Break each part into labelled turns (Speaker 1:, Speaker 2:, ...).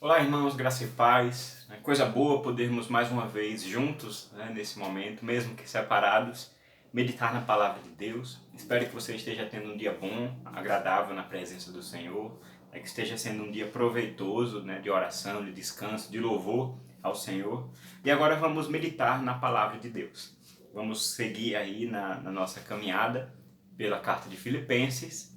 Speaker 1: Olá, irmãos, graça e paz. É coisa boa podermos mais uma vez juntos, nesse momento, mesmo que separados, meditar na palavra de Deus. Espero que você esteja tendo um dia bom, agradável na presença do Senhor, que esteja sendo um dia proveitoso, de oração, de descanso, de louvor ao Senhor. E agora vamos meditar na palavra de Deus. Vamos seguir aí na nossa caminhada pela carta de Filipenses.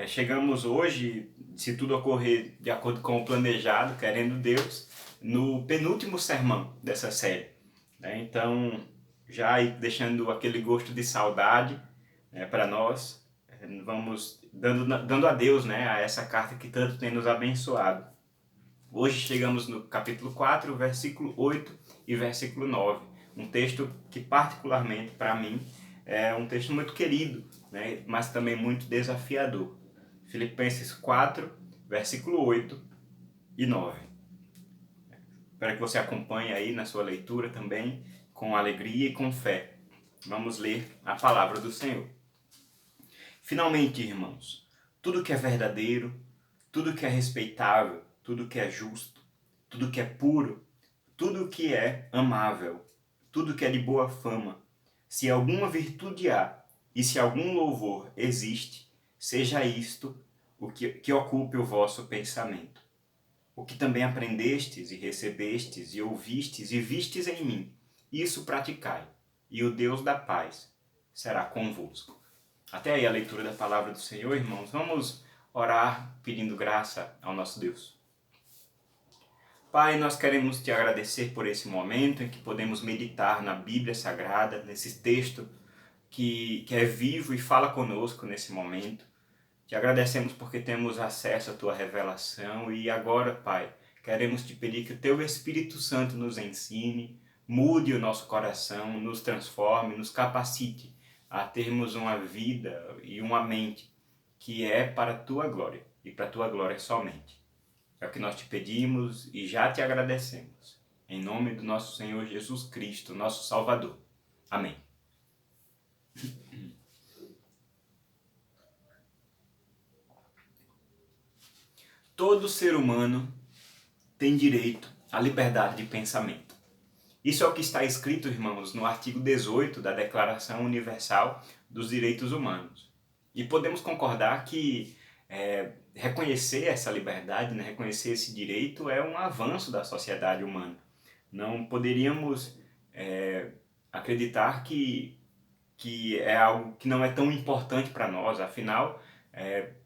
Speaker 1: Chegamos hoje, se tudo ocorrer de acordo com o planejado, querendo Deus, no penúltimo sermão dessa série. Então, já deixando aquele gosto de saudade para nós, vamos dando a Deus, a essa carta que tanto tem nos abençoado. Hoje chegamos no capítulo 4, versículo 8 e versículo 9. Um texto que particularmente para mim é um texto muito querido, mas também muito desafiador. Filipenses 4, versículo 8 e 9. Espero que você acompanhe aí na sua leitura também, com alegria e com fé. Vamos ler a palavra do Senhor. Finalmente, irmãos, tudo que é verdadeiro, tudo que é respeitável, tudo que é justo, tudo que é puro, tudo que é amável, tudo que é de boa fama, se alguma virtude há e se algum louvor existe, seja isto o que ocupe o vosso pensamento. O que também aprendestes e recebestes e ouvistes e vistes em mim, isso praticai, e o Deus da paz será convosco. Até aí a leitura da palavra do Senhor, irmãos. Vamos orar pedindo graça ao nosso Deus. Pai, nós queremos te agradecer por esse momento em que podemos meditar na Bíblia Sagrada, nesse texto que é vivo e fala conosco nesse momento. Te agradecemos porque temos acesso à Tua revelação e agora, Pai, queremos te pedir que o Teu Espírito Santo nos ensine, mude o nosso coração, nos transforme, nos capacite a termos uma vida e uma mente que é para a Tua glória e para a Tua glória somente. É o que nós te pedimos e já te agradecemos. Em nome do nosso Senhor Jesus Cristo, nosso Salvador. Amém. Todo ser humano tem direito à liberdade de pensamento. Isso é o que está escrito, irmãos, no artigo 18 da Declaração Universal dos Direitos Humanos. E podemos concordar que reconhecer essa liberdade, reconhecer esse direito é um avanço da sociedade humana. Não poderíamos acreditar que é algo que não é tão importante para nós, afinal,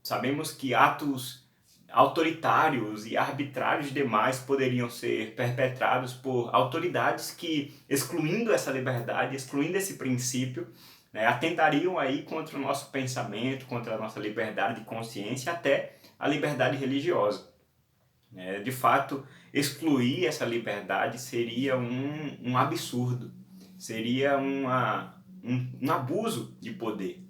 Speaker 1: sabemos que atos autoritários e arbitrários demais poderiam ser perpetrados por autoridades que, excluindo essa liberdade, excluindo esse princípio, atentariam aí contra o nosso pensamento, contra a nossa liberdade de consciência, até a liberdade religiosa. De fato, excluir essa liberdade seria um absurdo, seria um abuso de poder.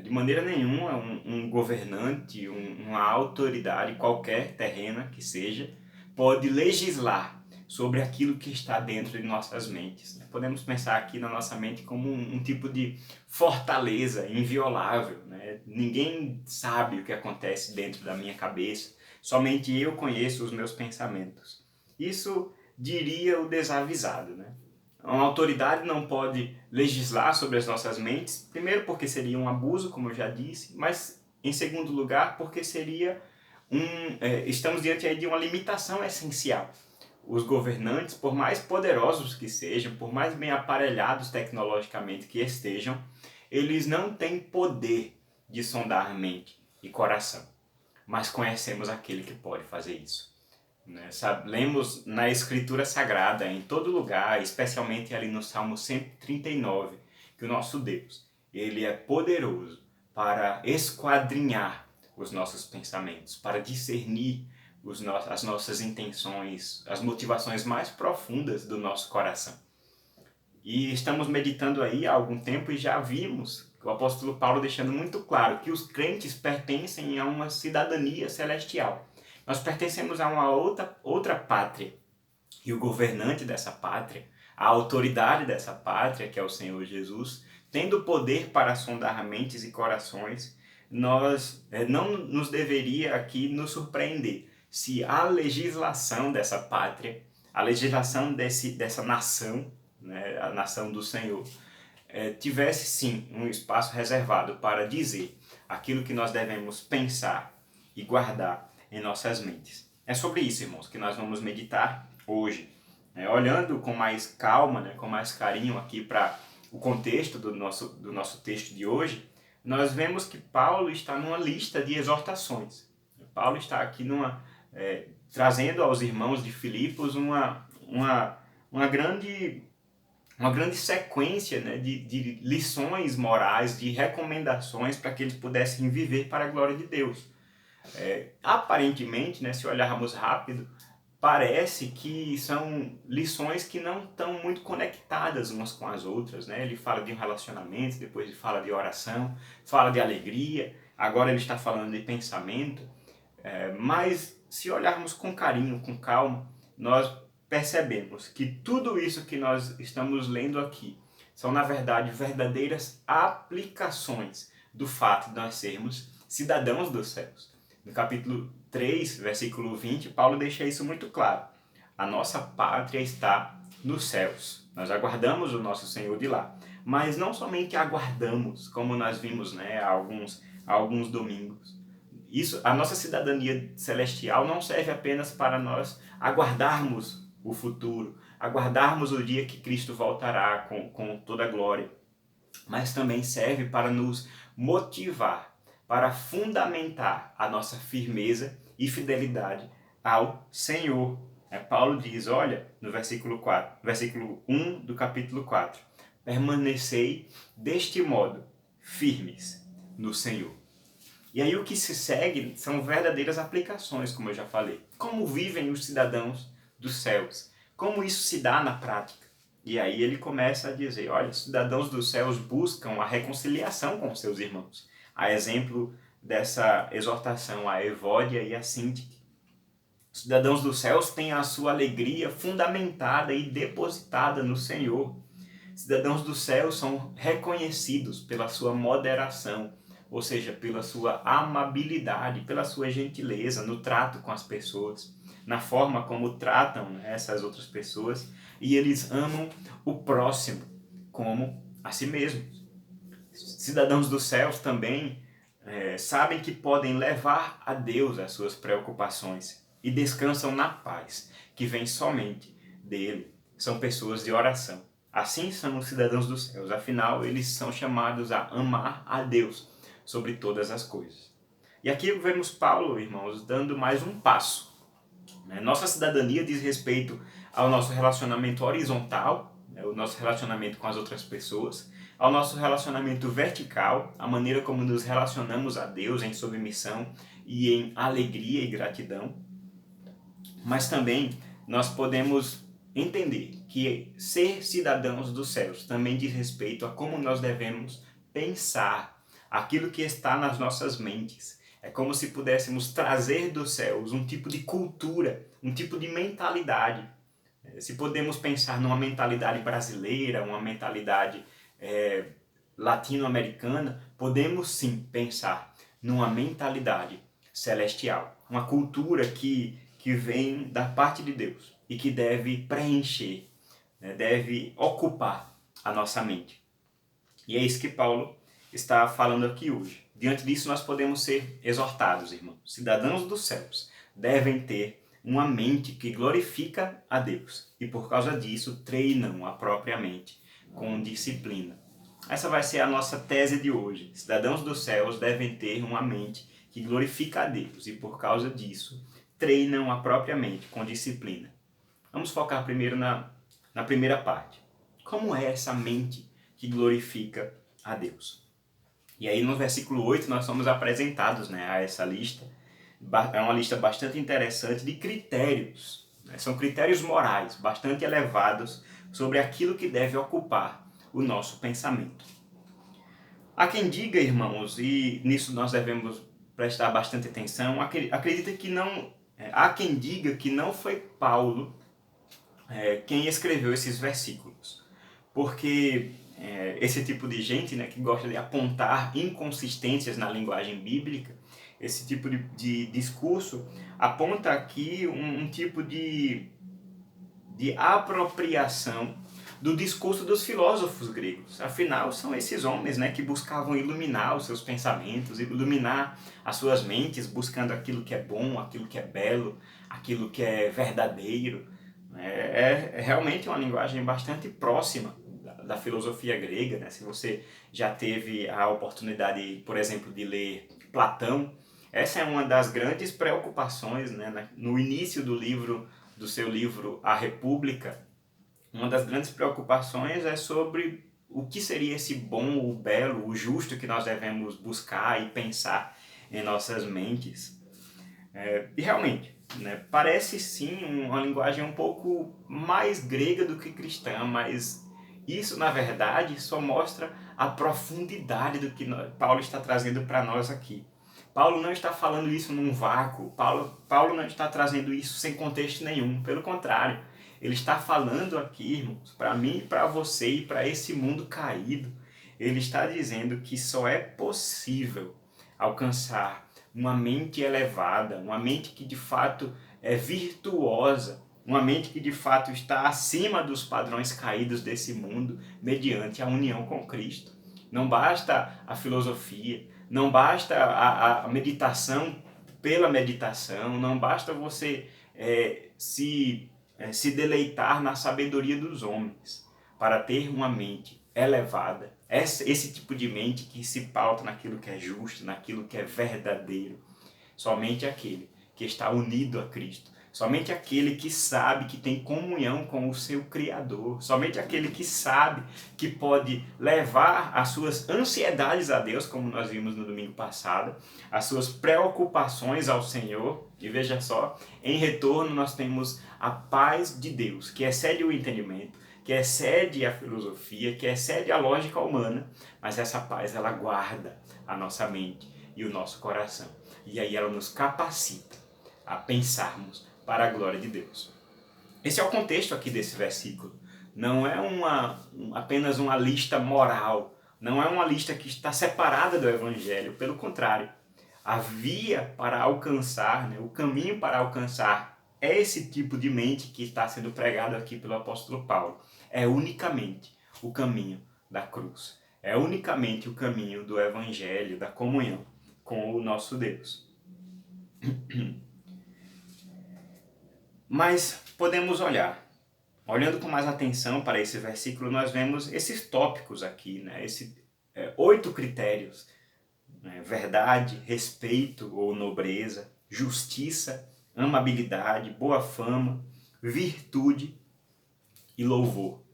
Speaker 1: De maneira nenhuma, um governante, uma autoridade qualquer terrena que seja, pode legislar sobre aquilo que está dentro de nossas mentes. Podemos pensar aqui na nossa mente como um tipo de fortaleza inviolável. Ninguém sabe o que acontece dentro da minha cabeça, somente eu conheço os meus pensamentos. Isso diria o desavisado. Uma autoridade não pode legislar sobre as nossas mentes, primeiro porque seria um abuso, como eu já disse, mas em segundo lugar porque seria estamos diante aí de uma limitação essencial. Os governantes, por mais poderosos que sejam, por mais bem aparelhados tecnologicamente que estejam, eles não têm poder de sondar mente e coração, mas conhecemos aquele que pode fazer isso. Lemos na Escritura Sagrada, em todo lugar, especialmente ali no Salmo 139, que o nosso Deus, Ele é poderoso para esquadrinhar os nossos pensamentos, para discernir as nossas intenções, as motivações mais profundas do nosso coração. E estamos meditando aí há algum tempo e já vimos o apóstolo Paulo deixando muito claro que os crentes pertencem a uma cidadania celestial. Nós pertencemos a uma outra pátria. E o governante dessa pátria, a autoridade dessa pátria, que é o Senhor Jesus, tendo poder para sondar mentes e corações, nós não nos deveria aqui nos surpreender se a legislação dessa pátria, a legislação dessa nação, né, a nação do Senhor, tivesse sim um espaço reservado para dizer aquilo que nós devemos pensar e guardar em nossas mentes. É sobre isso, irmãos, que nós vamos meditar hoje. Olhando com mais calma, né, com mais carinho aqui para o contexto do nosso texto de hoje, nós vemos que Paulo está numa lista de exortações. Paulo está aqui trazendo aos irmãos de Filipos uma grande sequência, né, de lições morais, de recomendações para que eles pudessem viver para a glória de Deus. Aparentemente, né, se olharmos rápido, parece que são lições que não estão muito conectadas umas com as outras, né? Ele fala de um relacionamento, depois ele fala de oração, fala de alegria, agora ele está falando de pensamento. Mas se olharmos com carinho, com calma, nós percebemos que tudo isso que nós estamos lendo aqui são, na verdade, verdadeiras aplicações do fato de nós sermos cidadãos dos céus. No capítulo 3, versículo 20, Paulo deixa isso muito claro. A nossa pátria está nos céus. Nós aguardamos o nosso Senhor de lá. Mas não somente aguardamos, como nós vimos, né, há alguns domingos. A nossa cidadania celestial não serve apenas para nós aguardarmos o futuro, aguardarmos o dia que Cristo voltará com toda a glória, mas também serve para nos motivar, para fundamentar a nossa firmeza e fidelidade ao Senhor. Paulo diz, olha, no versículo 1 do capítulo 4, permanecei deste modo firmes no Senhor. E aí o que se segue são verdadeiras aplicações, como eu já falei. Como vivem os cidadãos dos céus? Como isso se dá na prática? E aí ele começa a dizer, olha, os cidadãos dos céus buscam a reconciliação com seus irmãos. A exemplo dessa exortação a Evódia e a Síntique. Os cidadãos dos céus têm a sua alegria fundamentada e depositada no Senhor. Os cidadãos dos céus são reconhecidos pela sua moderação, ou seja, pela sua amabilidade, pela sua gentileza no trato com as pessoas, na forma como tratam essas outras pessoas, e eles amam o próximo como a si mesmos. Cidadãos dos céus também sabem que podem levar a Deus as suas preocupações e descansam na paz que vem somente dele. São pessoas de oração. Assim são os cidadãos dos céus. Afinal, eles são chamados a amar a Deus sobre todas as coisas. E aqui vemos Paulo, irmãos, dando mais um passo. Nossa cidadania diz respeito ao nosso relacionamento horizontal, o nosso relacionamento com as outras pessoas, ao nosso relacionamento vertical, a maneira como nos relacionamos a Deus em submissão e em alegria e gratidão. Mas também nós podemos entender que ser cidadãos dos céus também diz respeito a como nós devemos pensar aquilo que está nas nossas mentes. É como se pudéssemos trazer dos céus um tipo de cultura, um tipo de mentalidade. Se podemos pensar numa mentalidade brasileira, uma mentalidade latino-americana, podemos sim pensar numa mentalidade celestial. Uma cultura que vem da parte de Deus e que deve preencher, deve ocupar a nossa mente. E é isso que Paulo está falando aqui hoje. Diante disso, nós podemos ser exortados, irmãos. Cidadãos dos céus devem ter uma mente que glorifica a Deus e, por causa disso, treinam a própria mente com disciplina. Essa vai ser a nossa tese de hoje. Cidadãos dos céus devem ter uma mente que glorifica a Deus e, por causa disso, treinam a própria mente com disciplina. Vamos focar primeiro na primeira parte. Como é essa mente que glorifica a Deus? E aí no versículo 8 nós somos apresentados a essa lista. É uma lista bastante interessante de critérios. São critérios morais bastante elevados sobre aquilo que deve ocupar o nosso pensamento. Há quem diga, irmãos, e nisso nós devemos prestar bastante atenção, acredita que não... Há quem diga que não foi Paulo quem escreveu esses versículos. Porque esse tipo de gente que gosta de apontar inconsistências na linguagem bíblica, esse tipo de discurso aponta aqui um tipo de apropriação do discurso dos filósofos gregos. Afinal, são esses homens, né, que buscavam iluminar os seus pensamentos, iluminar as suas mentes, buscando aquilo que é bom, aquilo que é belo, aquilo que é verdadeiro. É realmente uma linguagem bastante próxima da filosofia grega, né? Se você já teve a oportunidade, por exemplo, de ler Platão, essa é uma das grandes preocupações, né, no início do seu livro A República. Uma das grandes preocupações é sobre o que seria esse bom, o belo, o justo que nós devemos buscar e pensar em nossas mentes. E realmente, né, parece sim uma linguagem um pouco mais grega do que cristã, mas isso na verdade só mostra a profundidade do que Paulo está trazendo para nós aqui. Paulo não está falando isso num vácuo, Paulo não está trazendo isso sem contexto nenhum, pelo contrário, ele está falando aqui, irmãos, para mim, para você e para esse mundo caído, ele está dizendo que só é possível alcançar uma mente elevada, uma mente que de fato é virtuosa, uma mente que de fato está acima dos padrões caídos desse mundo, mediante a união com Cristo. Não basta a filosofia, não basta a meditação pela meditação, não basta você se deleitar na sabedoria dos homens para ter uma mente elevada, esse tipo de mente que se pauta naquilo que é justo, naquilo que é verdadeiro. Somente aquele que está unido a Cristo, somente aquele que sabe que tem comunhão com o seu Criador, somente aquele que sabe que pode levar as suas ansiedades a Deus, como nós vimos no domingo passado, as suas preocupações ao Senhor, e veja só, em retorno nós temos a paz de Deus, que excede o entendimento, que excede a filosofia, que excede a lógica humana, mas essa paz ela guarda a nossa mente e o nosso coração. E aí ela nos capacita a pensarmos para a glória de Deus. Esse é o contexto aqui desse versículo. Não é apenas uma lista moral, não é uma lista que está separada do Evangelho, pelo contrário. A via para alcançar, né, o caminho para alcançar esse tipo de mente que está sendo pregado aqui pelo apóstolo Paulo. É unicamente o caminho da cruz. É unicamente o caminho do Evangelho, da comunhão com o nosso Deus. Mas podemos olhando com mais atenção para esse versículo, nós vemos esses tópicos aqui, né? 8 critérios, né? Verdade, respeito ou nobreza, justiça, amabilidade, boa fama, virtude e louvor.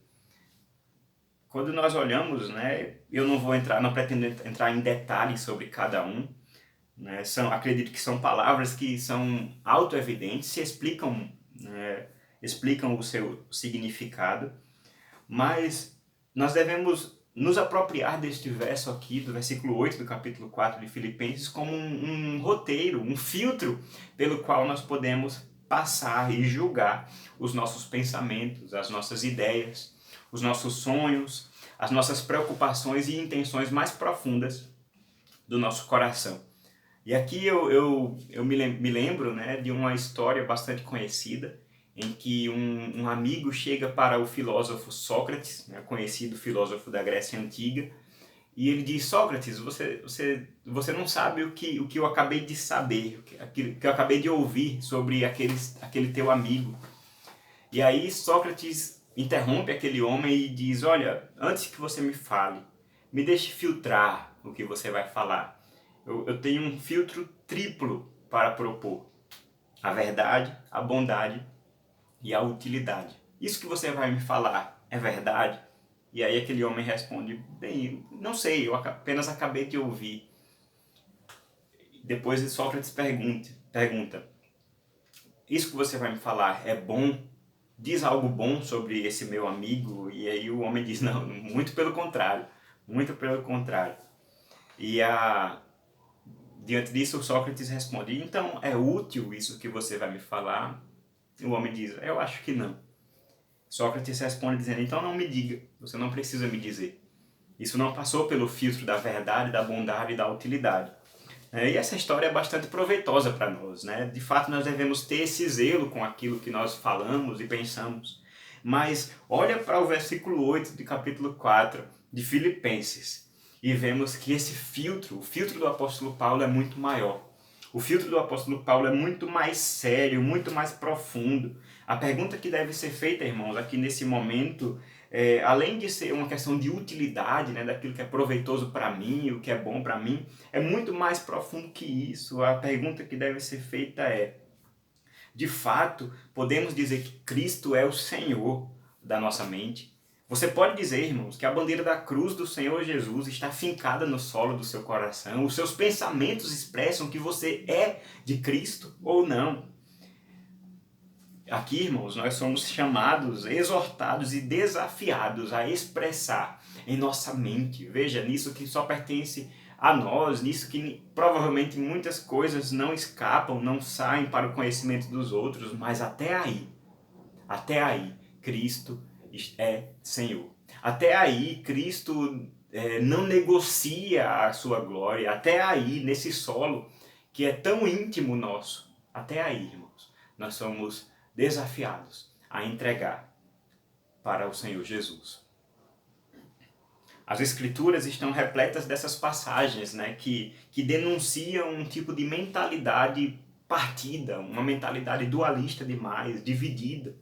Speaker 1: Quando nós olhamos, né, eu não pretendo entrar em detalhes sobre cada um, né, acredito que são palavras que são autoevidentes, se explicam, né, explicam o seu significado, mas nós devemos nos apropriar deste verso aqui, do versículo 8 do capítulo 4 de Filipenses, como um roteiro, um filtro pelo qual nós podemos passar e julgar os nossos pensamentos, as nossas ideias, os nossos sonhos, as nossas preocupações e intenções mais profundas do nosso coração. E aqui eu me lembro, né, de uma história bastante conhecida, em que um amigo chega para o filósofo Sócrates, né, conhecido filósofo da Grécia Antiga, e ele diz: Sócrates, você não sabe o que eu acabei de saber, o que eu acabei de ouvir sobre aquele teu amigo. E aí Sócrates interrompe aquele homem e diz: olha, antes que você me fale, me deixe filtrar o que você vai falar. Eu tenho um filtro triplo para propor: a verdade, a bondade e a utilidade. Isso que você vai me falar é verdade? E aí aquele homem responde: bem, não sei, eu apenas acabei de ouvir. Depois Sócrates pergunta: isso que você vai me falar é bom? Diz algo bom sobre esse meu amigo? E aí o homem diz: não, muito pelo contrário, muito pelo contrário. Diante disso, Sócrates responde: então é útil isso que você vai me falar? O homem diz: eu acho que não. Sócrates responde dizendo: então não me diga, você não precisa me dizer. Isso não passou pelo filtro da verdade, da bondade e da utilidade. E essa história é bastante proveitosa para nós, né? De fato, nós devemos ter esse zelo com aquilo que nós falamos e pensamos. Mas olha para o versículo 8 de capítulo 4 de Filipenses e vemos que esse filtro, o filtro do apóstolo Paulo é muito maior. O filtro do apóstolo Paulo é muito mais sério, muito mais profundo. A pergunta que deve ser feita, irmãos, aqui nesse momento, além de ser uma questão de utilidade, né, daquilo que é proveitoso para mim, o que é bom para mim, é muito mais profundo que isso. A pergunta que deve ser feita é: de fato, podemos dizer que Cristo é o Senhor da nossa mente? Você pode dizer, irmãos, que a bandeira da cruz do Senhor Jesus está fincada no solo do seu coração? Os seus pensamentos expressam que você é de Cristo ou não? Aqui, irmãos, nós somos chamados, exortados e desafiados a expressar em nossa mente. Veja, nisso que só pertence a nós, nisso que provavelmente muitas coisas não escapam, não saem para o conhecimento dos outros, mas até aí, Cristo é Senhor. Até aí, Cristo não negocia a sua glória. Até aí, nesse solo que é tão íntimo nosso, até aí, irmãos, nós somos desafiados a entregar para o Senhor Jesus. As Escrituras estão repletas dessas passagens, né, que denunciam um tipo de mentalidade partida, uma mentalidade dualista demais, dividida,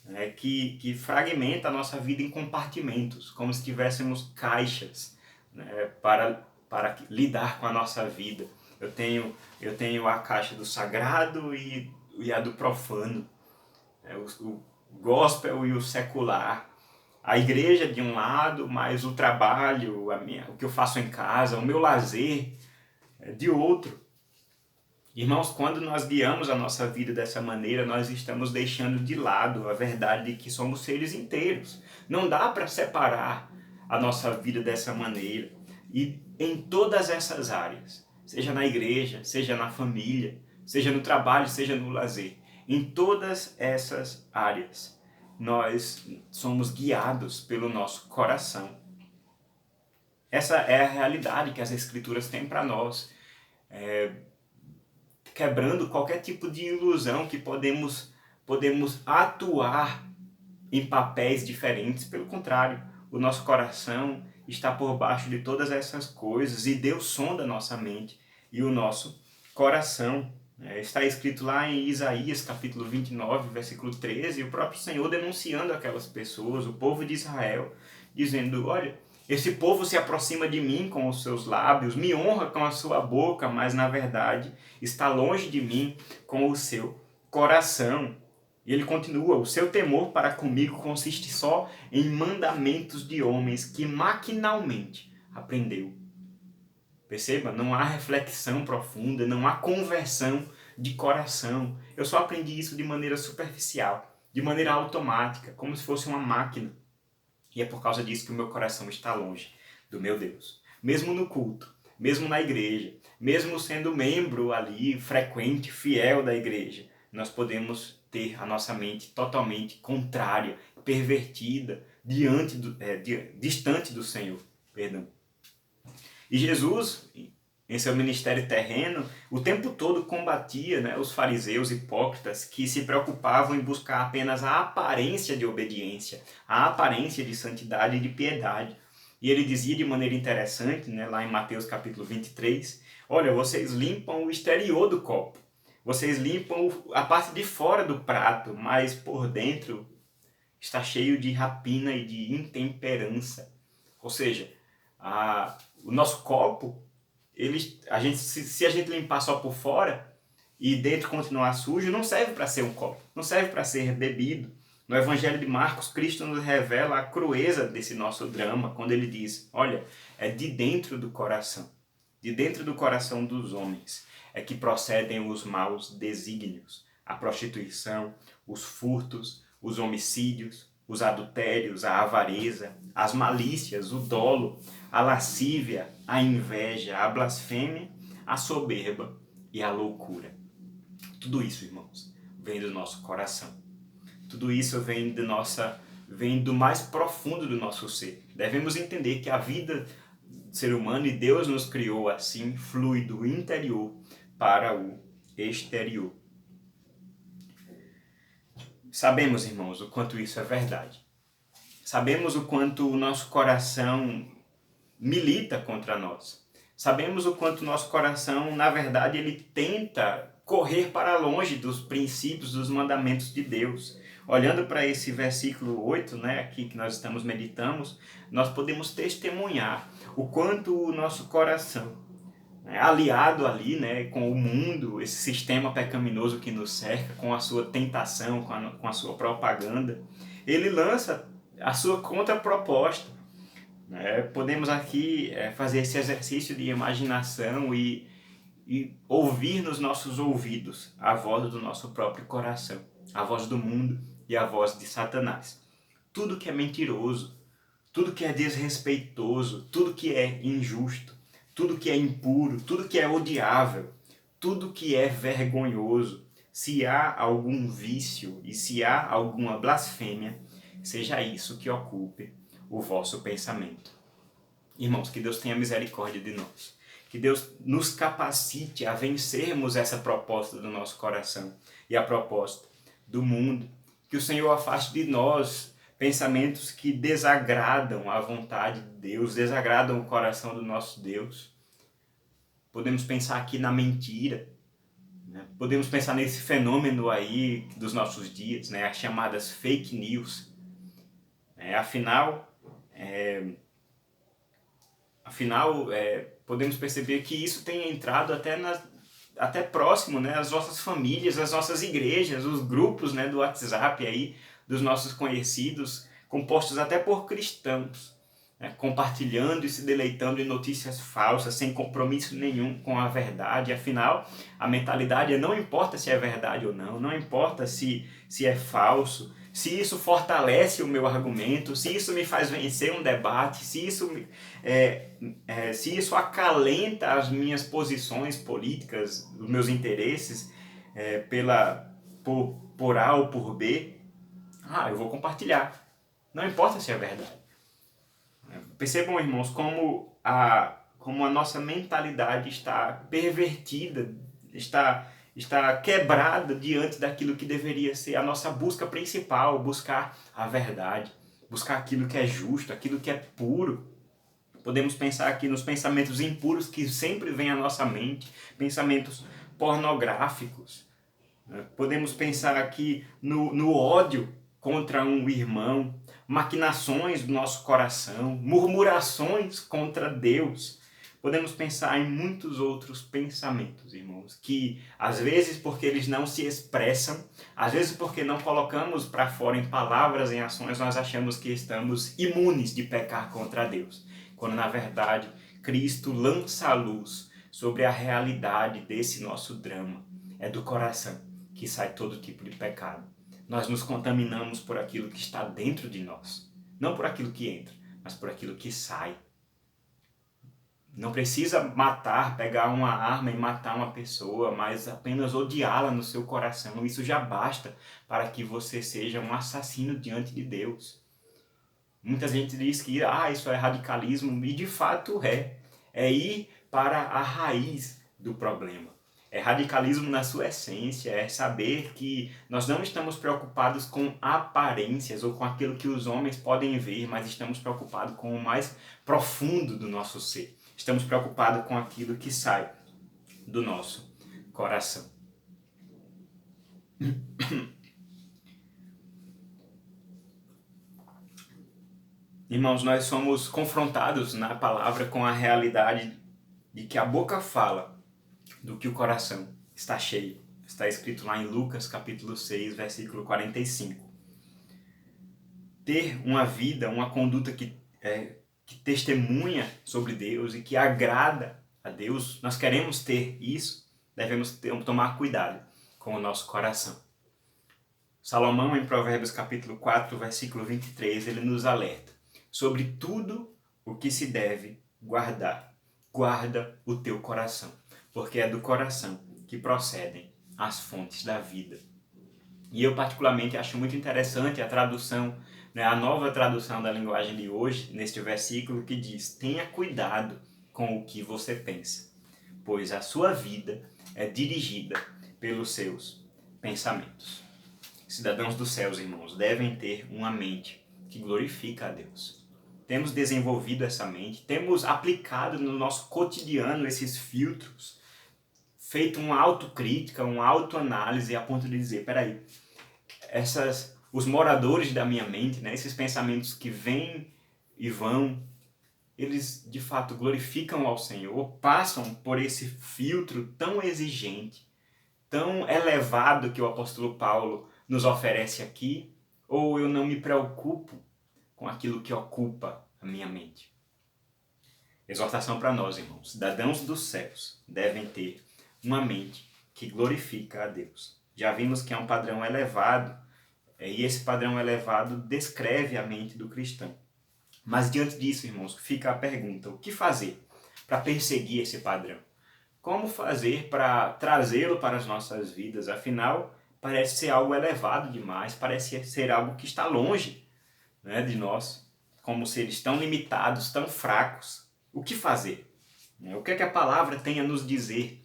Speaker 1: né, que fragmenta a nossa vida em compartimentos, como se tivéssemos caixas, né, para lidar com a nossa vida. Eu tenho a caixa do sagrado e a do profano, o gospel e o secular. A igreja de um lado, mas o trabalho, o que eu faço em casa, o meu lazer de outro. Irmãos, quando nós guiamos a nossa vida dessa maneira, nós estamos deixando de lado a verdade de que somos seres inteiros. Não dá para separar a nossa vida dessa maneira. E em todas essas áreas, seja na igreja, seja na família, seja no trabalho, seja no lazer, em todas essas áreas, nós somos guiados pelo nosso coração. Essa é a realidade que as Escrituras têm para nós, quebrando qualquer tipo de ilusão que podemos atuar em papéis diferentes. Pelo contrário, o nosso coração está por baixo de todas essas coisas e Deus sonda a nossa mente e o nosso coração. Está escrito lá em Isaías capítulo 29, versículo 13, o próprio Senhor denunciando aquelas pessoas, o povo de Israel, dizendo: olha, esse povo se aproxima de mim com os seus lábios, me honra com a sua boca, mas na verdade está longe de mim com o seu coração. E ele continua: o seu temor para comigo consiste só em mandamentos de homens que maquinalmente aprendeu. Perceba, não há reflexão profunda, não há conversão de coração. Eu só aprendi isso de maneira superficial, de maneira automática, como se fosse uma máquina. E é por causa disso que o meu coração está longe do meu Deus. Mesmo no culto, mesmo na igreja, mesmo sendo membro ali, frequente, fiel da igreja, nós podemos ter a nossa mente totalmente contrária, pervertida, distante do Senhor. Perdão. E Jesus, em seu ministério terreno, o tempo todo combatia, né, os fariseus hipócritas que se preocupavam em buscar apenas a aparência de obediência, a aparência de santidade e de piedade. E ele dizia de maneira interessante, né, lá em Mateus capítulo 23, olha, vocês limpam o exterior do copo, vocês limpam a parte de fora do prato, mas por dentro está cheio de rapina e de intemperança. Ou seja, o nosso copo, se a gente limpar só por fora e dentro continuar sujo, não serve para ser um copo, não serve para ser bebido. No Evangelho de Marcos, Cristo nos revela a crueza desse nosso drama, quando ele diz, olha, é de dentro do coração dos homens, é que procedem os maus desígnios, a prostituição, os furtos, os homicídios, os adultérios, a avareza, as malícias, o dolo, a lascívia, a inveja, a blasfêmia, a soberba e a loucura. Tudo isso, irmãos, vem do nosso coração. Tudo isso vem do mais profundo do nosso ser. Devemos entender que a vida ser humano, e Deus nos criou assim, flui do interior para o exterior. Sabemos, irmãos, o quanto isso é verdade. Sabemos o quanto o nosso coração milita contra nós. Sabemos o quanto o nosso coração, na verdade, ele tenta correr para longe dos princípios, dos mandamentos de Deus. Olhando para esse versículo 8, né, aqui que nós estamos meditando, nós podemos testemunhar o quanto o nosso coração, aliado ali, né, com o mundo, esse sistema pecaminoso que nos cerca, com a sua tentação, com a sua propaganda, ele lança a sua contraproposta. Podemos aqui fazer esse exercício de imaginação e ouvir nos nossos ouvidos a voz do nosso próprio coração, a voz do mundo e a voz de Satanás. Tudo que é mentiroso, tudo que é desrespeitoso, tudo que é injusto, tudo que é impuro, tudo que é odiável, tudo que é vergonhoso, se há algum vício e se há alguma blasfêmia, seja isso que ocupe o vosso pensamento. Irmãos, que Deus tenha misericórdia de nós. Que Deus nos capacite a vencermos essa proposta do nosso coração e a proposta do mundo. Que o Senhor afaste de nós pensamentos que desagradam a vontade de Deus, desagradam o coração do nosso Deus. Podemos pensar aqui na mentira, né? Podemos pensar nesse fenômeno aí dos nossos dias, né? As chamadas fake news. Afinal, podemos perceber que isso tem entrado até próximo, né, as nossas famílias, as nossas igrejas, os grupos, né, do WhatsApp aí, dos nossos conhecidos, compostos até por cristãos, né, compartilhando e se deleitando em notícias falsas, sem compromisso nenhum com a verdade. Afinal, a mentalidade é: não importa se é verdade ou não, não importa se é falso, se isso fortalece o meu argumento, se isso me faz vencer um debate, se isso acalenta as minhas posições políticas, os meus interesses, por A ou por B, eu vou compartilhar. Não importa se é verdade. Percebam, irmãos, como a nossa mentalidade está pervertida, está quebrada diante daquilo que deveria ser a nossa busca principal, buscar a verdade, buscar aquilo que é justo, aquilo que é puro. Podemos pensar aqui nos pensamentos impuros que sempre vêm à nossa mente, pensamentos pornográficos. Podemos pensar aqui no ódio contra um irmão, maquinações do nosso coração, murmurações contra Deus. Podemos pensar em muitos outros pensamentos, irmãos, que às vezes porque eles não se expressam, às vezes porque não colocamos para fora em palavras, em ações, nós achamos que estamos imunes de pecar contra Deus, quando na verdade Cristo lança a luz sobre a realidade desse nosso drama. É do coração que sai todo tipo de pecado. Nós nos contaminamos por aquilo que está dentro de nós, não por aquilo que entra, mas por aquilo que sai. Não precisa pegar uma arma e matar uma pessoa, mas apenas odiá-la no seu coração. Isso já basta para que você seja um assassino diante de Deus. Muita gente diz que isso é radicalismo, e de fato é. É ir para a raiz do problema. É radicalismo na sua essência, é saber que nós não estamos preocupados com aparências ou com aquilo que os homens podem ver, mas estamos preocupados com o mais profundo do nosso ser. Estamos preocupados com aquilo que sai do nosso coração. Irmãos, nós somos confrontados na palavra com a realidade de que a boca fala do que o coração está cheio. Está escrito lá em Lucas capítulo 6, versículo 45. Ter uma vida, uma conduta que testemunha sobre Deus e que agrada a Deus, nós queremos ter isso, devemos tomar cuidado com o nosso coração. Salomão, em Provérbios capítulo 4, versículo 23, ele nos alerta sobre tudo o que se deve guardar. Guarda o teu coração, porque é do coração que procedem as fontes da vida. E eu particularmente acho muito interessante a tradução né, a nova tradução da linguagem de hoje, neste versículo, que diz: tenha cuidado com o que você pensa, pois a sua vida é dirigida pelos seus pensamentos. Cidadãos dos céus, irmãos, devem ter uma mente que glorifica a Deus. Temos desenvolvido essa mente, temos aplicado no nosso cotidiano esses filtros, feito uma autocrítica, uma autoanálise a ponto de dizer, peraí, os moradores da minha mente, né, esses pensamentos que vêm e vão, eles de fato glorificam ao Senhor, passam por esse filtro tão exigente, tão elevado que o apóstolo Paulo nos oferece aqui, ou eu não me preocupo com aquilo que ocupa a minha mente? Exortação para nós, irmãos. Cidadãos dos céus devem ter uma mente que glorifica a Deus. Já vimos que é um padrão elevado, e esse padrão elevado descreve a mente do cristão. Mas diante disso, irmãos, fica a pergunta: o que fazer para perseguir esse padrão? Como fazer para trazê-lo para as nossas vidas? Afinal, parece ser algo elevado demais, parece ser algo que está longe, né, de nós, como seres tão limitados, tão fracos. O que fazer? O que é que a palavra tem a nos dizer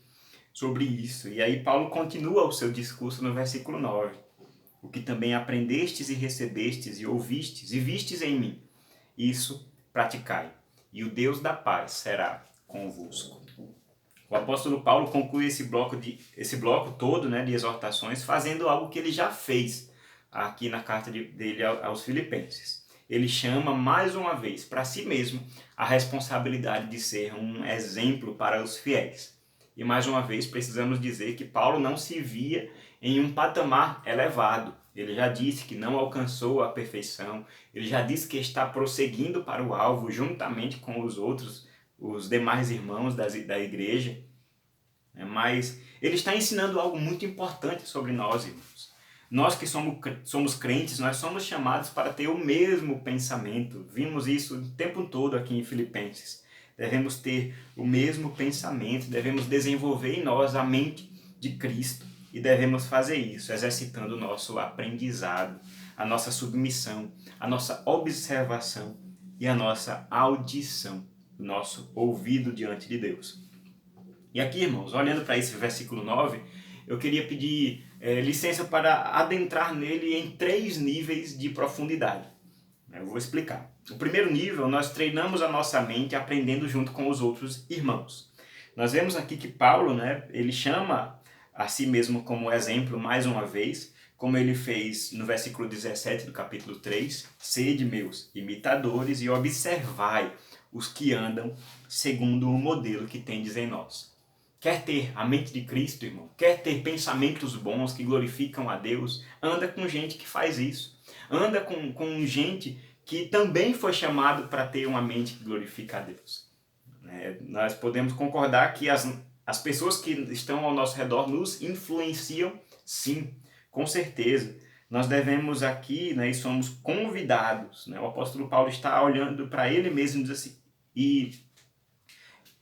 Speaker 1: sobre isso? E aí Paulo continua o seu discurso no versículo 9. O que também aprendestes e recebestes e ouvistes e vistes em mim, isso praticai, e o Deus da paz será convosco. O apóstolo Paulo conclui esse bloco todo, né, de exortações, fazendo algo que ele já fez aqui na carta dele aos Filipenses. Ele chama mais uma vez para si mesmo a responsabilidade de ser um exemplo para os fiéis. E mais uma vez precisamos dizer que Paulo não se via em um patamar elevado. Ele já disse que não alcançou a perfeição, ele já disse que está prosseguindo para o alvo juntamente com os demais irmãos da igreja. Mas ele está ensinando algo muito importante sobre nós, irmãos. Nós que somos crentes, nós somos chamados para ter o mesmo pensamento. Vimos isso o tempo todo aqui em Filipenses. Devemos ter o mesmo pensamento, devemos desenvolver em nós a mente de Cristo. E devemos fazer isso exercitando o nosso aprendizado, a nossa submissão, a nossa observação e a nossa audição, o nosso ouvido diante de Deus. E aqui, irmãos, olhando para esse versículo 9, eu queria pedir licença para adentrar nele em 3 níveis de profundidade. Eu vou explicar. O primeiro nível, nós treinamos a nossa mente aprendendo junto com os outros irmãos. Nós vemos aqui que Paulo, né, ele chama a si mesmo como exemplo mais uma vez, como ele fez no versículo 17 do capítulo 3, sede meus imitadores e observai os que andam segundo o modelo que tendes em nós. Quer ter a mente de Cristo, irmão? Quer ter pensamentos bons que glorificam a Deus? Anda com gente que faz isso. Anda com gente que também foi chamado para ter uma mente que glorifica a Deus. Nós podemos concordar que as pessoas que estão ao nosso redor nos influenciam, sim, com certeza. Nós devemos aqui, né, e somos convidados. Né? O apóstolo Paulo está olhando para ele mesmo e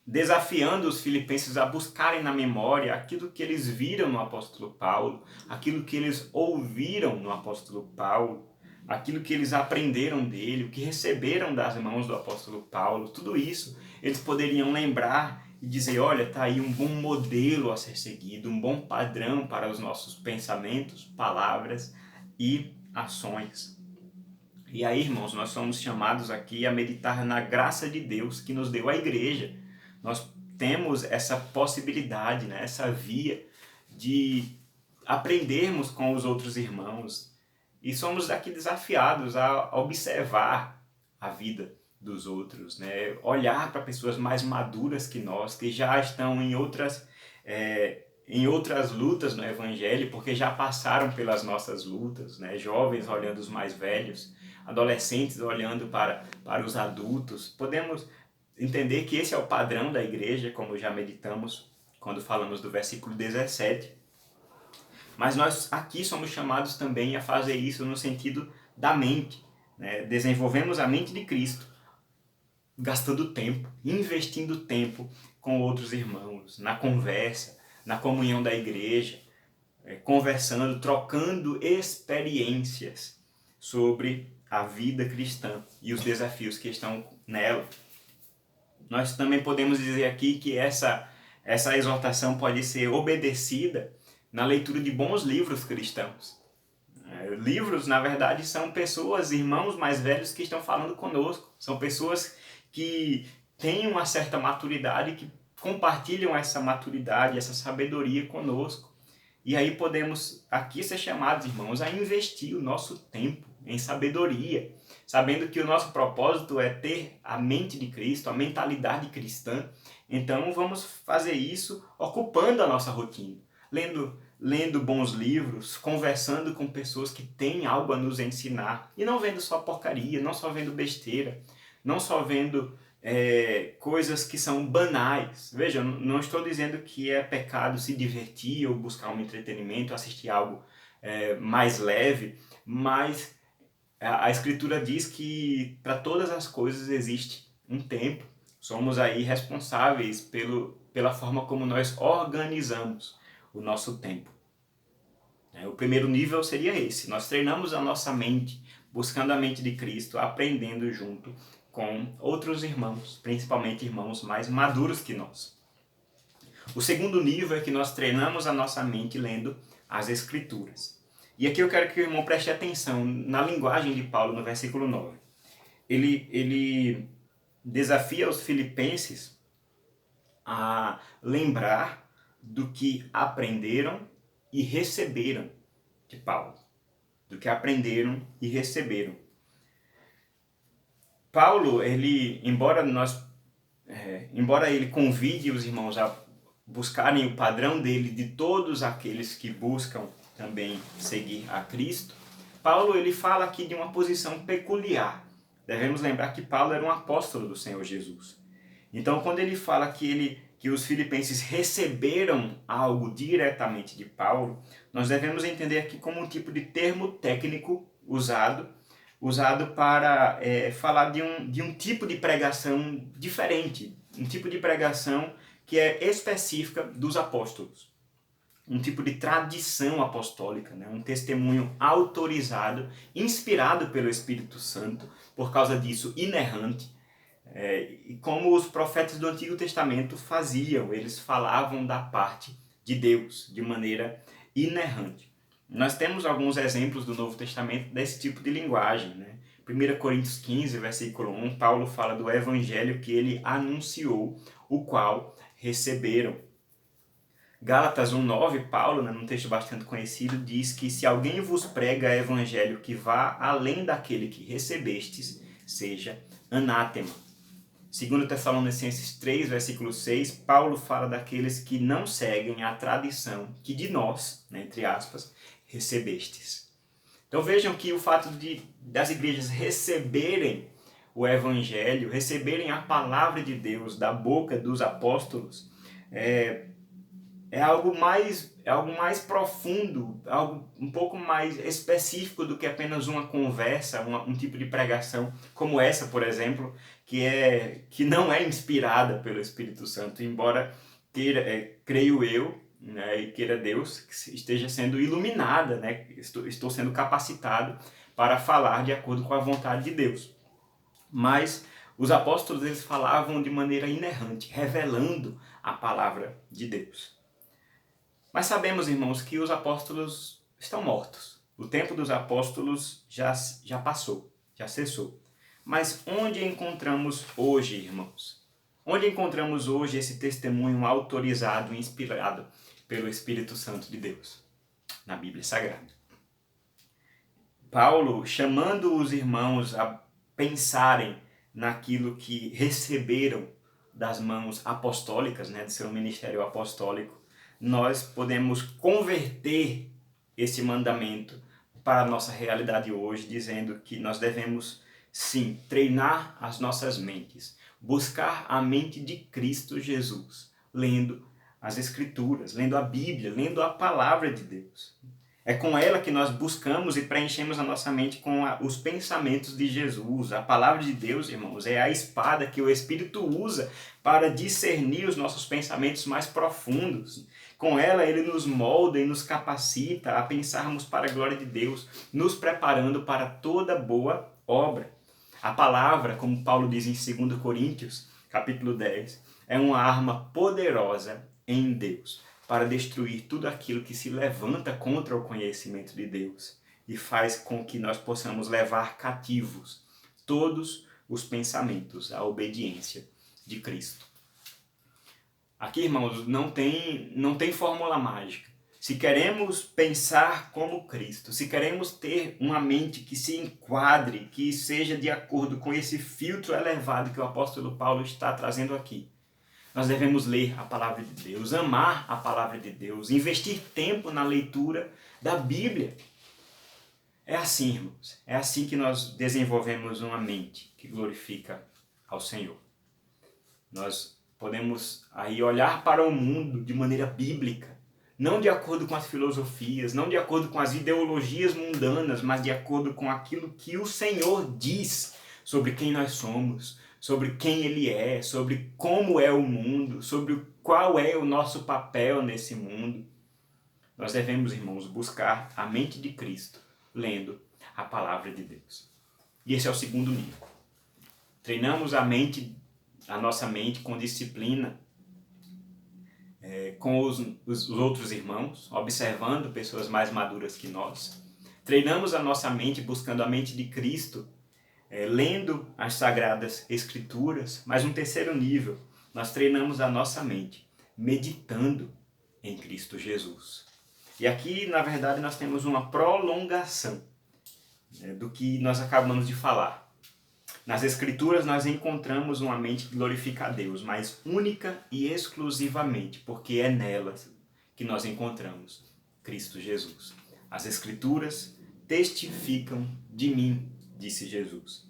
Speaker 1: desafiando os filipenses a buscarem na memória aquilo que eles viram no apóstolo Paulo, aquilo que eles ouviram no apóstolo Paulo, aquilo que eles aprenderam dele, o que receberam das mãos do apóstolo Paulo. Tudo isso eles poderiam lembrar e dizer, olha, está aí um bom modelo a ser seguido, um bom padrão para os nossos pensamentos, palavras e ações. E aí, irmãos, nós somos chamados aqui a meditar na graça de Deus que nos deu a igreja. Nós temos essa possibilidade, né, essa via de aprendermos com os outros irmãos e somos aqui desafiados a observar a vida dos outros, né? Olhar para pessoas mais maduras que nós, que já estão em outras lutas no Evangelho, porque já passaram pelas nossas lutas, né? Jovens olhando os mais velhos, adolescentes olhando para os adultos. Podemos entender que esse é o padrão da igreja, como já meditamos quando falamos do versículo 17. Mas nós aqui somos chamados também a fazer isso no sentido da mente. Né? Desenvolvemos a mente de Cristo, gastando tempo, investindo tempo com outros irmãos, na conversa, na comunhão da igreja, conversando, trocando experiências sobre a vida cristã e os desafios que estão nela. Nós também podemos dizer aqui que essa exortação pode ser obedecida na leitura de bons livros cristãos. Livros, na verdade, são pessoas, irmãos mais velhos que estão falando conosco. São pessoas que têm uma certa maturidade, que compartilham essa maturidade, essa sabedoria conosco. E aí podemos aqui ser chamados, irmãos, a investir o nosso tempo em sabedoria, sabendo que o nosso propósito é ter a mente de Cristo, a mentalidade cristã. Então vamos fazer isso ocupando a nossa rotina, lendo bons livros, conversando com pessoas que têm algo a nos ensinar, e não vendo só porcaria, não só vendo besteira, não só vendo coisas que são banais. Veja, não estou dizendo que é pecado se divertir ou buscar um entretenimento, assistir algo mais leve, mas a Escritura diz que para todas as coisas existe um tempo. Somos aí responsáveis pela forma como nós organizamos o nosso tempo. O primeiro nível seria esse. Nós treinamos a nossa mente, buscando a mente de Cristo, aprendendo junto com outros irmãos, principalmente irmãos mais maduros que nós. O segundo nível é que nós treinamos a nossa mente lendo as Escrituras. E aqui eu quero que o irmão preste atenção na linguagem de Paulo no versículo 9. Ele desafia os filipenses a lembrar do que aprenderam e receberam de Paulo. Do que aprenderam e receberam. Paulo, embora ele convide os irmãos a buscarem o padrão dele de todos aqueles que buscam também seguir a Cristo, Paulo ele fala aqui de uma posição peculiar. Devemos lembrar que Paulo era um apóstolo do Senhor Jesus. Então, quando ele fala que os filipenses receberam algo diretamente de Paulo, nós devemos entender aqui como um tipo de termo técnico usado para falar de um tipo de pregação diferente, um tipo de pregação que é específica dos apóstolos. Um tipo de tradição apostólica, né? Um testemunho autorizado, inspirado pelo Espírito Santo, por causa disso inerrante, e como os profetas do Antigo Testamento faziam, eles falavam da parte de Deus de maneira inerrante. Nós temos alguns exemplos do Novo Testamento desse tipo de linguagem, né? 1 Coríntios 15, versículo 1, Paulo fala do evangelho que ele anunciou, o qual receberam. Gálatas 1,9, Paulo, num texto bastante conhecido, diz que se alguém vos prega evangelho que vá além daquele que recebestes, seja anátema. 2 Tessalonicenses 3, versículo 6, Paulo fala daqueles que não seguem a tradição que de nós, né, entre aspas, recebestes. Então vejam que o fato das igrejas receberem o evangelho, receberem a palavra de Deus da boca dos apóstolos, é algo mais profundo, algo um pouco mais específico do que apenas uma conversa, um tipo de pregação como essa, por exemplo, que não é inspirada pelo Espírito Santo, embora creio eu, né, e queira Deus, que esteja sendo iluminada, né, estou sendo capacitado para falar de acordo com a vontade de Deus. Mas os apóstolos eles falavam de maneira inerrante, revelando a palavra de Deus. Mas sabemos, irmãos, que os apóstolos estão mortos. O tempo dos apóstolos já passou, já cessou. Mas onde encontramos hoje, irmãos? Onde encontramos hoje esse testemunho autorizado e inspirado pelo Espírito Santo de Deus? Na Bíblia Sagrada. Paulo, chamando os irmãos a pensarem naquilo que receberam das mãos apostólicas, né, do seu ministério apostólico, nós podemos converter esse mandamento para a nossa realidade hoje, dizendo que nós devemos, sim, treinar as nossas mentes, buscar a mente de Cristo Jesus, lendo as Escrituras, lendo a Bíblia, lendo a Palavra de Deus. É com ela que nós buscamos e preenchemos a nossa mente com os pensamentos de Jesus. A palavra de Deus, irmãos, é a espada que o Espírito usa para discernir os nossos pensamentos mais profundos. Com ela, ele nos molda e nos capacita a pensarmos para a glória de Deus, nos preparando para toda boa obra. A palavra, como Paulo diz em 2 Coríntios, capítulo 10, é uma arma poderosa em Deus para destruir tudo aquilo que se levanta contra o conhecimento de Deus e faz com que nós possamos levar cativos todos os pensamentos à obediência de Cristo. Aqui, irmãos, não tem fórmula mágica. Se queremos pensar como Cristo, se queremos ter uma mente que se enquadre, que seja de acordo com esse filtro elevado que o apóstolo Paulo está trazendo aqui, nós devemos ler a palavra de Deus, amar a palavra de Deus, investir tempo na leitura da Bíblia. É assim, irmãos, é assim que nós desenvolvemos uma mente que glorifica ao Senhor. Nós podemos aí olhar para o mundo de maneira bíblica, não de acordo com as filosofias, não de acordo com as ideologias mundanas, mas de acordo com aquilo que o Senhor diz sobre quem nós somos, sobre quem Ele é, sobre como é o mundo, sobre qual é o nosso papel nesse mundo. Nós devemos, irmãos, buscar a mente de Cristo, lendo a palavra de Deus. E esse é o segundo nível. Treinamos a nossa mente com disciplina, com os outros irmãos, observando pessoas mais maduras que nós. Treinamos a nossa mente buscando a mente de Cristo, lendo as Sagradas Escrituras. Mas um terceiro nível, nós treinamos a nossa mente meditando em Cristo Jesus. E aqui, na verdade, nós temos uma prolongação do que nós acabamos de falar. Nas Escrituras nós encontramos uma mente que glorifica a Deus, mas única e exclusivamente, porque é nelas que nós encontramos Cristo Jesus. As Escrituras testificam de mim, disse Jesus.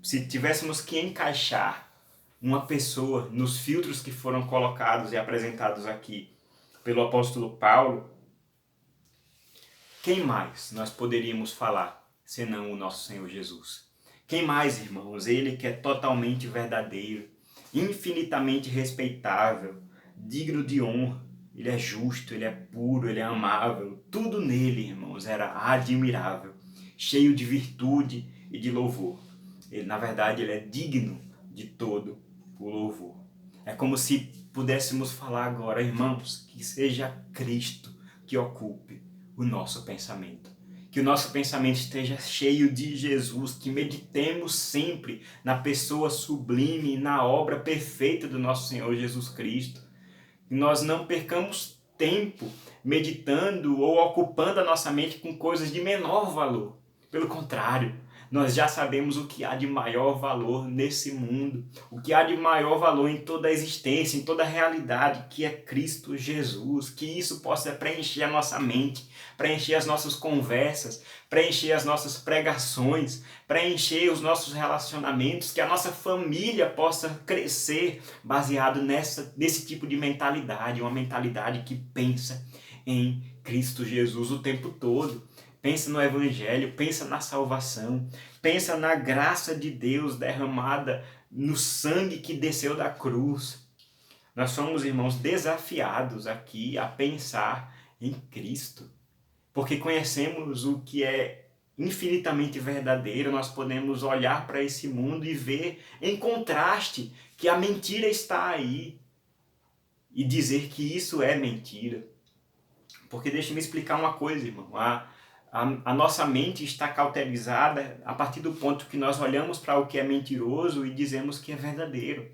Speaker 1: Se tivéssemos que encaixar uma pessoa nos filtros que foram colocados e apresentados aqui pelo apóstolo Paulo, quem mais nós poderíamos falar senão o nosso Senhor Jesus? Quem mais, irmãos? Ele que é totalmente verdadeiro, infinitamente respeitável, digno de honra. Ele é justo, ele é puro, ele é amável. Tudo nele, irmãos, era admirável, cheio de virtude e de louvor. Na verdade, ele é digno de todo o louvor. É como se pudéssemos falar agora, irmãos, que seja Cristo que ocupe o nosso pensamento. Que o nosso pensamento esteja cheio de Jesus, que meditemos sempre na pessoa sublime, na obra perfeita do nosso Senhor Jesus Cristo. Que nós não percamos tempo meditando ou ocupando a nossa mente com coisas de menor valor. Pelo contrário, nós já sabemos o que há de maior valor nesse mundo, o que há de maior valor em toda a existência, em toda a realidade, que é Cristo Jesus. Que isso possa preencher a nossa mente, preencher as nossas conversas, preencher as nossas pregações, preencher os nossos relacionamentos, que a nossa família possa crescer baseado nesse tipo de mentalidade, uma mentalidade que pensa em Cristo Jesus o tempo todo. Pensa no Evangelho, pensa na salvação, pensa na graça de Deus derramada no sangue que desceu da cruz. Nós somos, irmãos, desafiados aqui a pensar em Cristo, porque conhecemos o que é infinitamente verdadeiro. Nós podemos olhar para esse mundo e ver em contraste que a mentira está aí e dizer que isso é mentira. Porque deixa-me explicar uma coisa, irmão. A nossa mente está cauterizada a partir do ponto que nós olhamos para o que é mentiroso e dizemos que é verdadeiro.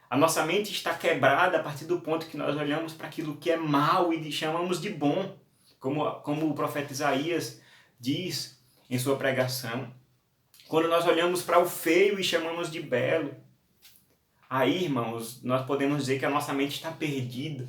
Speaker 1: A nossa mente está quebrada a partir do ponto que nós olhamos para aquilo que é mal e chamamos de bom, como o profeta Isaías diz em sua pregação. Quando nós olhamos para o feio e chamamos de belo, aí, irmãos, nós podemos dizer que a nossa mente está perdida.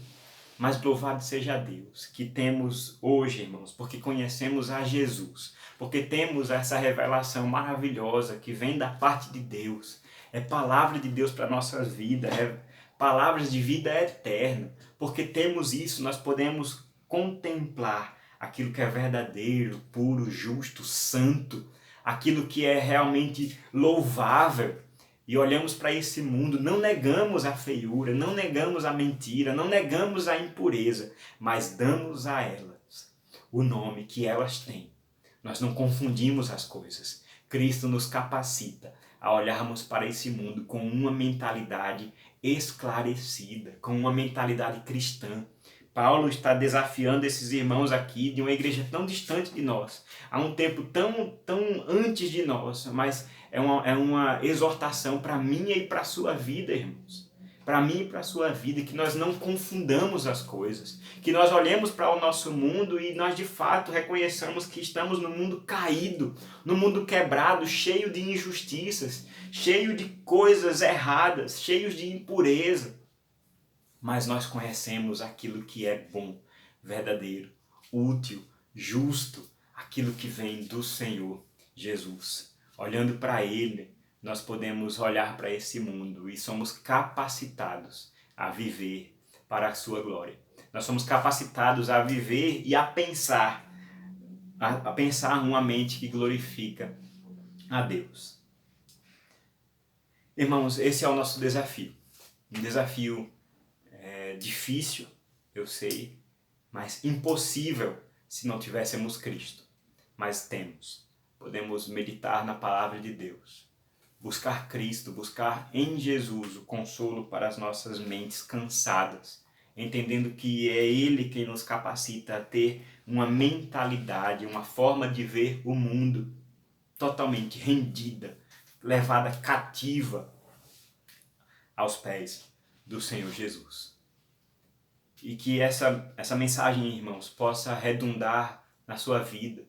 Speaker 1: Mas louvado seja Deus, que temos hoje, irmãos, porque conhecemos a Jesus, porque temos essa revelação maravilhosa que vem da parte de Deus. É palavra de Deus para a nossa vida, é palavras de vida eterna. Porque temos isso, nós podemos contemplar aquilo que é verdadeiro, puro, justo, santo, aquilo que é realmente louvável. e olhamos para esse mundo, não negamos a feiura, não negamos a mentira, não negamos a impureza, mas damos a elas o nome que elas têm. Nós não confundimos as coisas. Cristo nos capacita a olharmos para esse mundo com uma mentalidade esclarecida, com uma mentalidade cristã. Paulo está desafiando esses irmãos aqui de uma igreja tão distante de nós, há um tempo tão antes de nós, mas é uma exortação para a minha e para a sua vida, irmãos. Para mim e para a sua vida, que nós não confundamos as coisas, que nós olhemos para o nosso mundo e nós de fato reconheçamos que estamos num mundo caído, num mundo quebrado, cheio de injustiças, cheio de coisas erradas, cheio de impureza. Mas nós conhecemos aquilo que é bom, verdadeiro, útil, justo, aquilo que vem do Senhor Jesus. Olhando para Ele, nós podemos olhar para esse mundo e somos capacitados a viver para a sua glória. Nós somos capacitados a viver e a pensar uma mente que glorifica a Deus. Irmãos, esse é o nosso desafio. Um desafio difícil, eu sei, mas impossível se não tivéssemos Cristo. Mas temos. Podemos meditar na palavra de Deus. Buscar Cristo, buscar em Jesus o consolo para as nossas mentes cansadas, entendendo que é Ele quem nos capacita a ter uma mentalidade, uma forma de ver o mundo totalmente rendida, levada cativa aos pés do Senhor Jesus. E que essa mensagem, irmãos, possa redundar na sua vida,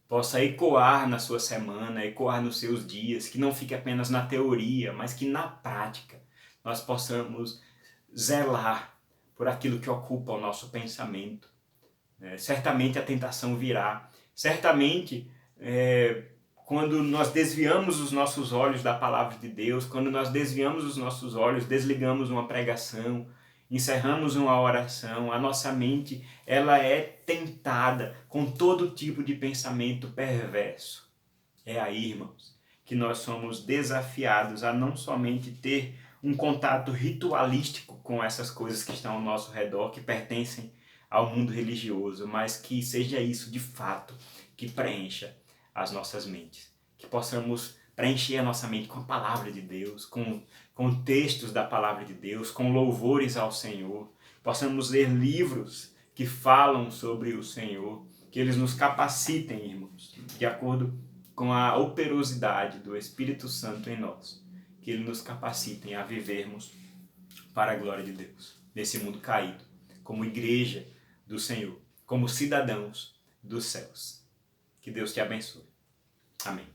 Speaker 1: possa ecoar na sua semana, ecoar nos seus dias, que não fique apenas na teoria, mas que na prática nós possamos zelar por aquilo que ocupa o nosso pensamento. Certamente a tentação virá, certamente quando nós desviamos os nossos olhos da palavra de Deus, quando nós desviamos os nossos olhos, desligamos uma pregação, encerramos uma oração, a nossa mente ela é tentada com todo tipo de pensamento perverso. É aí, irmãos, que nós somos desafiados a não somente ter um contato ritualístico com essas coisas que estão ao nosso redor, que pertencem ao mundo religioso, mas que seja isso de fato que preencha as nossas mentes. Que possamos preencher a nossa mente com a palavra de Deus, com textos da palavra de Deus, com louvores ao Senhor. Possamos ler livros que falam sobre o Senhor, que eles nos capacitem, irmãos, de acordo com a operosidade do Espírito Santo em nós, que Ele nos capacitem a vivermos para a glória de Deus, nesse mundo caído, como igreja do Senhor, como cidadãos dos céus. Que Deus te abençoe. Amém.